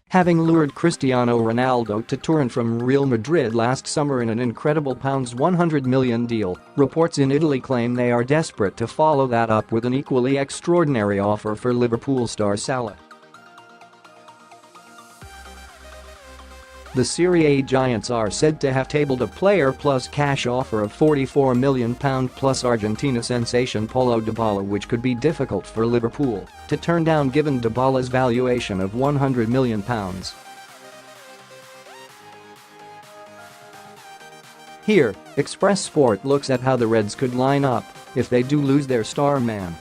having lured Cristiano Ronaldo to Turin from Real Madrid last summer in an incredible £100 million deal. Reports in Italy claim they are desperate to follow that up with an equally extraordinary offer for Liverpool star Salah. The Serie A giants are said to have tabled a player plus cash offer of £44 million plus Argentina sensation Paulo Dybala, which could be difficult for Liverpool to turn down given Dybala's valuation of £100 million. Here, Express Sport looks at how the Reds could line up if they do lose their star man.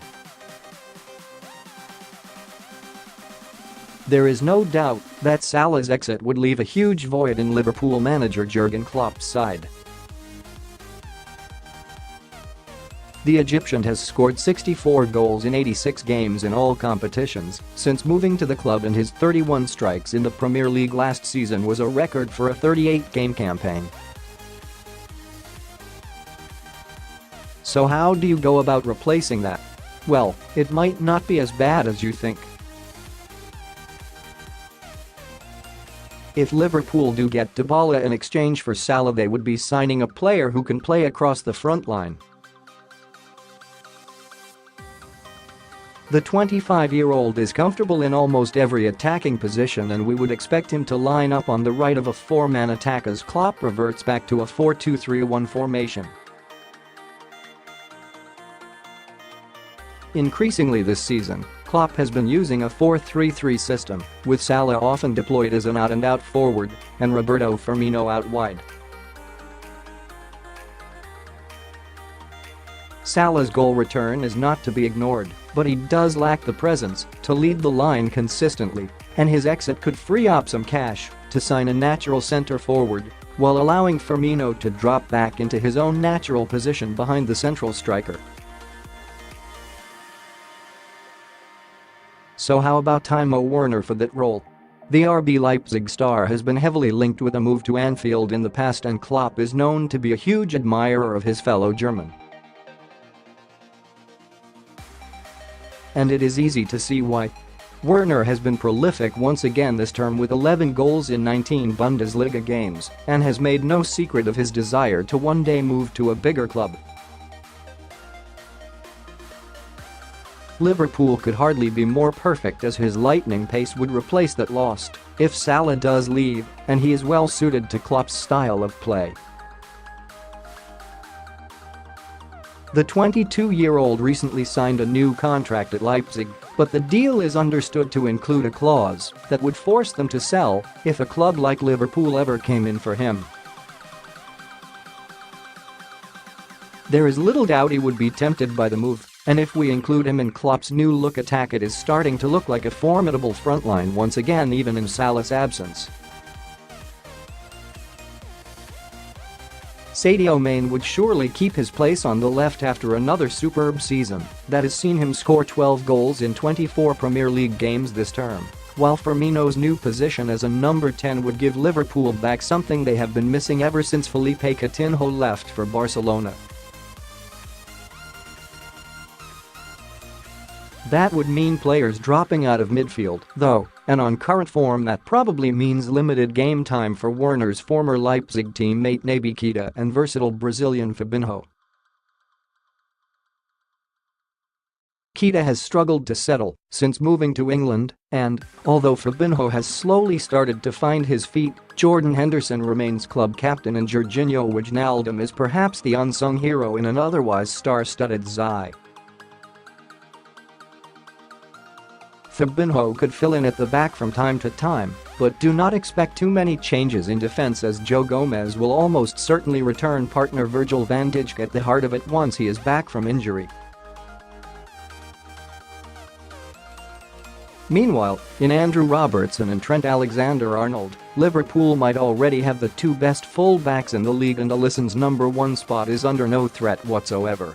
There is no doubt that Salah's exit would leave a huge void in Liverpool manager Jurgen Klopp's side. The Egyptian has scored 64 goals in 86 games in all competitions since moving to the club, and his 31 strikes in the Premier League last season was a record for a 38-game campaign. So how do you go about replacing that? Well, it might not be as bad as you think. If Liverpool do get Dybala in exchange for Salah, they would be signing a player who can play across the front line. The 25-year-old is comfortable in almost every attacking position, and we would expect him to line up on the right of a four-man attack as Klopp reverts back to a 4-2-3-1 formation. Increasingly this season, Klopp has been using a 4-3-3 system, with Salah often deployed as an out-and-out forward and Roberto Firmino out wide. Salah's goal return is not to be ignored, but he does lack the presence to lead the line consistently, and his exit could free up some cash to sign a natural centre forward while allowing Firmino to drop back into his own natural position behind the central striker. So how about Timo Werner for that role? The RB Leipzig star has been heavily linked with a move to Anfield in the past, and Klopp is known to be a huge admirer of his fellow German. And it is easy to see why. Werner has been prolific once again this term with 11 goals in 19 Bundesliga games and has made no secret of his desire to one day move to a bigger club. Liverpool could hardly be more perfect, as his lightning pace would replace that lost if Salah does leave, and he is well suited to Klopp's style of play. The 22-year-old recently signed a new contract at Leipzig, but the deal is understood to include a clause that would force them to sell if a club like Liverpool ever came in for him. There is little doubt he would be tempted by the move, and if we include him in Klopp's new-look attack, it is starting to look like a formidable frontline once again, even in Salah's absence. Sadio Mane would surely keep his place on the left after another superb season that has seen him score 12 goals in 24 Premier League games this term, while Firmino's new position as a number 10 would give Liverpool back something they have been missing ever since Philippe Coutinho left for Barcelona. That would mean players dropping out of midfield, though, and on current form that probably means limited game time for Werner's former Leipzig teammate Naby Keita and versatile Brazilian Fabinho. Keita has struggled to settle since moving to England, and, although Fabinho has slowly started to find his feet, Jordan Henderson remains club captain and Jorginho Wijnaldum is perhaps the unsung hero in an otherwise star-studded side. Fabinho could fill in at the back from time to time, but do not expect too many changes in defense, as Joe Gomez will almost certainly return partner Virgil van Dijk at the heart of it once he is back from injury. Meanwhile, in Andrew Robertson and Trent Alexander-Arnold, Liverpool might already have the two best full-backs in the league, and Alisson's number 1 spot is under no threat whatsoever.